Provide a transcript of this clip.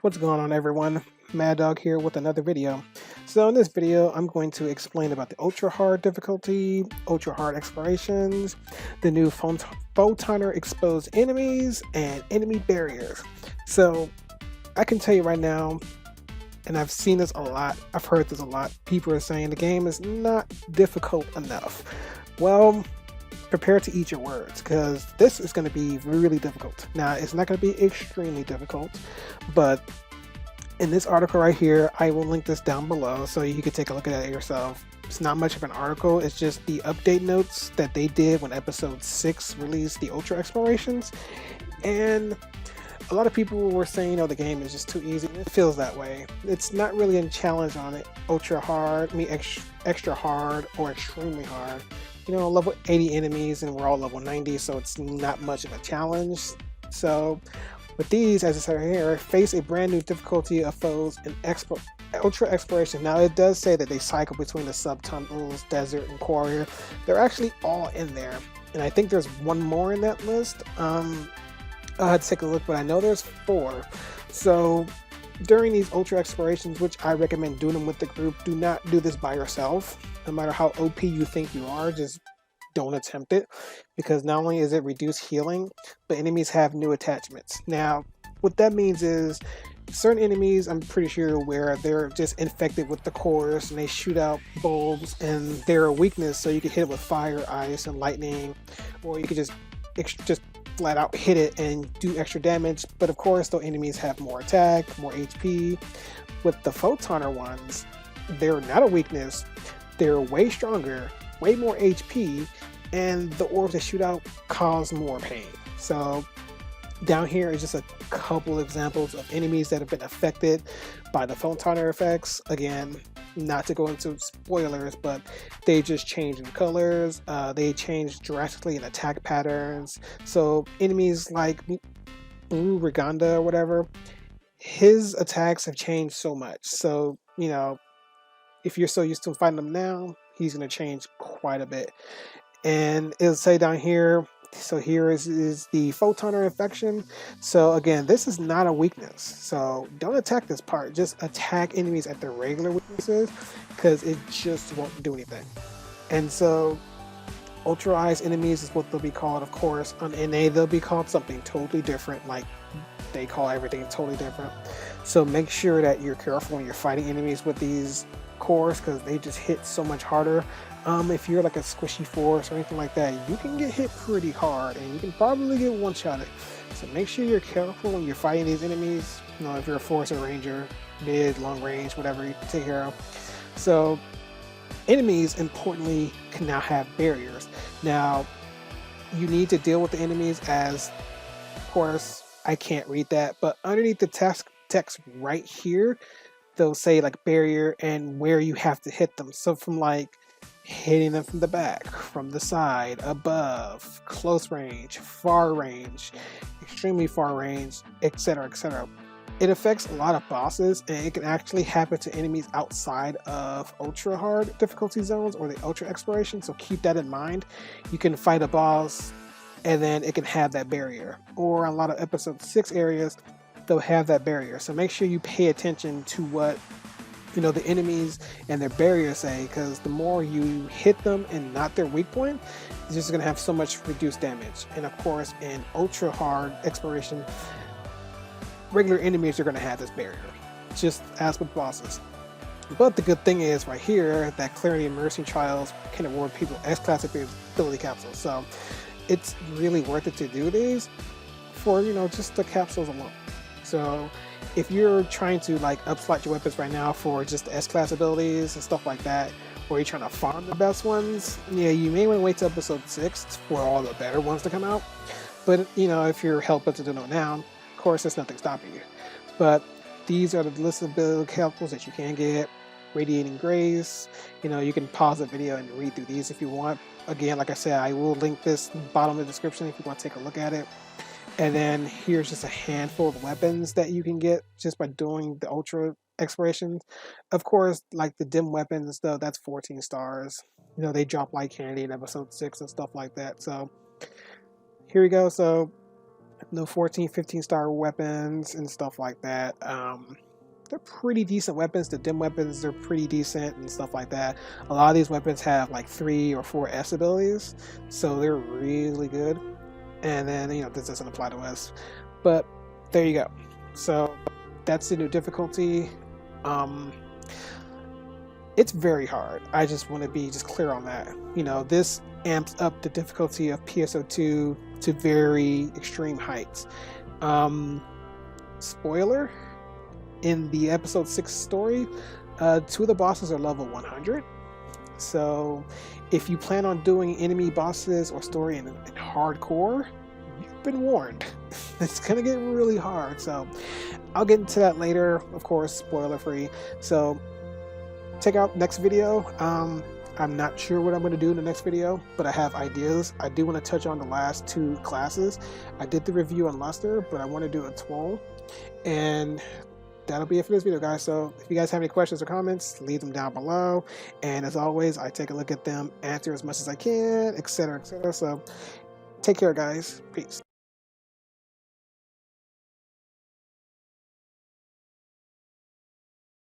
What's going on, everyone? Mad Dog here with another video. So in this video, I'm going to explain about the ultra hard difficulty, ultra hard explorations, the new photoner exposed enemies, and enemy barriers. So I can tell you right now, and I've seen this a lot, I've heard this a lot, people are saying the game is not difficult enough. Well, prepare to eat your words, because this is going to be really difficult. Now, it's not going to be extremely difficult, but in this article right here, I will link this down below so you can take a look at it yourself. It's not much of an article, it's just the update notes that they did when episode 6 released the ultra explorations. And a lot of people were saying, the game is just too easy. It feels that way. It's not really a challenge on it. Ultra hard, extra hard, or extremely hard. Level 80 enemies and we're all level 90, so it's not much of a challenge. So with these, as I said here, face a brand new difficulty of foes in ultra exploration. Now it does say that they cycle between the subtunnels, desert, and quarry. They're actually all in there, and I think there's one more in that list. I'll have to take a look, but I know there's 4. So during these ultra explorations, which I recommend doing them with the group, do not do this by yourself. No matter how OP you think you are, just don't attempt it, because not only is it reduced healing, but enemies have new attachments. Now, what that means is certain enemies, I'm pretty sure you're aware, they're just infected with the cores and they shoot out bulbs, and they're a weakness, so you can hit it with fire, ice, and lightning, or you could just flat out hit it and do extra damage. But of course, those enemies have more attack, more HP. With the photoner ones, they're not a weakness, they're way stronger, way more HP, and the orbs they shoot out cause more pain. So down here is just a couple examples of enemies that have been affected by the photoner effects. Again, not to go into spoilers, but they just change in colors, they change drastically in attack patterns. So enemies like Blue Rigonda or whatever, his attacks have changed so much. So, if you're so used to fighting him now, he's going to change quite a bit. And it'll say down here, so here is the photoner infection. So again, this is not a weakness, so don't attack this part. Just attack enemies at their regular weaknesses, because it just won't do anything. And so ultra-ized enemies is what they'll be called, of course. On NA, they'll be called something totally different, like they call everything totally different. So make sure that you're careful when you're fighting enemies with these cores, because they just hit so much harder. If you're like a squishy force or anything like that, you can get hit pretty hard and you can probably get one-shotted. So make sure you're careful when you're fighting these enemies. If you're a force or ranger, mid, long range, whatever, you can take care of. So enemies, importantly, can now have barriers. Now you need to deal with the enemies as, of course, I can't read that, but underneath the text right here, they'll say like barrier and where you have to hit them. So from like hitting them from the back, from the side, above, close range, far range, extremely far range, etc., etc. It affects a lot of bosses, and it can actually happen to enemies outside of ultra hard difficulty zones or the ultra exploration. So keep that in mind. You can fight a boss and then it can have that barrier, or a lot of episode 6 areas, they'll have that barrier. So make sure you pay attention to what the enemies and their barriers say, because the more you hit them and not their weak point, it's just going to have so much reduced damage. And of course, in ultra hard exploration, regular enemies are going to have this barrier, just as with bosses. But the good thing is right here that Clarity and Mercy Trials can award people S-class ability capsules. So it's really worth it to do these for just the capsules alone. So if you're trying to like upslot your weapons right now for just the S-class abilities and stuff like that, or you're trying to farm the best ones, you may want to wait till episode 6 for all the better ones to come out. But if you're hell-bent to do it now, of course there's nothing stopping you. But these are the list of ability capsules that you can get. Radiating Grace, you can pause the video and read through these if you want. Again, like I said, I will link this bottom of the description if you want to take a look at it. And then here's just a handful of weapons that you can get just by doing the ultra explorations. Of course, like the dim weapons and stuff, that's 14 stars. They drop like candy in episode 6 and stuff like that. So here we go. So no 14, 15 star weapons and stuff like that. They're pretty decent weapons. The dim weapons, they're pretty decent and stuff like that. A lot of these weapons have like 3 or 4 S abilities, so they're really good. And then, you know, this doesn't apply to us, but there you go. So that's the new difficulty. It's very hard. I just want to be just clear on that. You know, this amps up the difficulty of PSO2 to very extreme heights. Spoiler, in the episode 6 story, 2 of the bosses are level 100. So if you plan on doing enemy bosses or story in hardcore, you've been warned. It's gonna get really hard. So I'll get into that later, of course, spoiler free. So check out next video. I'm not sure what I'm going to do in the next video, but I have ideas. I do want to touch on the last 2 classes. I did the review on Luster, but I want to do a Twirl. And that'll be it for this video, guys. So if you guys have any questions or comments, leave them down below. And as always, I take a look at them, answer as much as I can, etc., etc. So take care, guys. Peace.